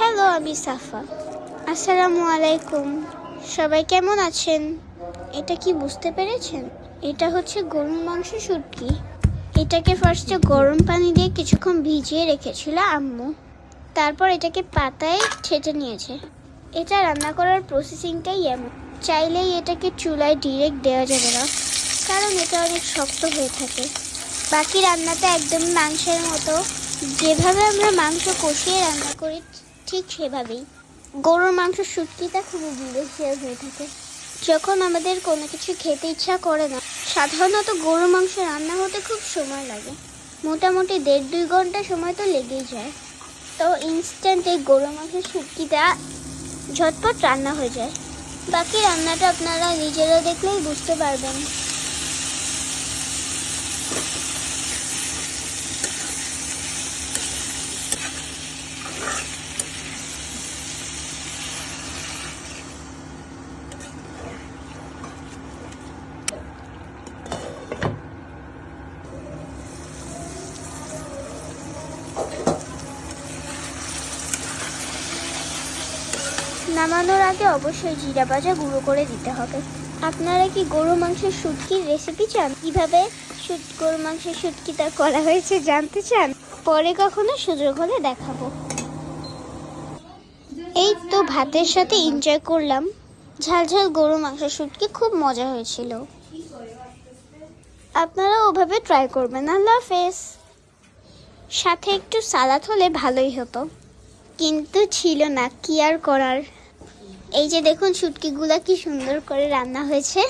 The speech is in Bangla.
হ্যালো, আমি সাফা। আসসালামু আলাইকুম। সবাই কেমন আছেন? এটা কি বুঝতে পেরেছেন? এটা হচ্ছে গরুর মাংস শুটকি। এটাকে ফার্স্টে গরম পানি দিয়ে কিছুক্ষণ ভিজিয়ে রেখেছিল আম্মু। তারপর এটাকে পাতায় ছেঁচে নিয়েছে। এটা রান্না করার প্রসেসিংটাই এমন। চাইলেই এটাকে চুলায় ডিরেক্ট দেওয়া যাবে না, কারণ এটা অনেক শক্ত হয়ে থাকে। বাকি রান্নাটা একদম মাংসের মতো। যেভাবে আমরা মাংস কষিয়ে রান্না করি ঠিক সেভাবেই গরুর মাংস শুটকিটা খুবই ডিলিশিয়াস হয়ে থাকে। যখন আমাদের কোনো কিছু খেতে ইচ্ছা করে না, সাধারণত গরুর মাংস রান্না হতে খুব সময় লাগে। মোটামুটি 1.5-2 ঘন্টা সময় তো লেগেই যায়। তো ইনস্ট্যান্ট এই গরুর মাংসের শুটকিটা ঝটপট রান্না হয়ে যায়। বাকি রান্নাটা আপনারা নিজেরা দেখলেই বুঝতে পারবেন। নামানোর আগে অবশ্যই জিরা ভাজা গুঁড়ো করে দিতে হবে। আপনারা কি গরু মাংসের শুটকির রেসিপি চান? কিভাবে গরু মাংসের শুটকিটা করা হয়েছে জানতে চান? পরে কখনো সুযোগ হলে দেখাবো। এই তো ভাতের সাথে এনজয় করলাম ঝালঝাল গরু মাংসের শুটকি, খুব মজা হয়েছিল। আপনারা ওভাবে ট্রাই করবেন। আল্লাহ হাফেজ। সাথে একটু সালাদ হলে ভালোই হতো, কিন্তু ছিল না, কি আর করার। এই যে দেখুন শুটকিগুলা কি সুন্দর করে রান্না হয়েছে।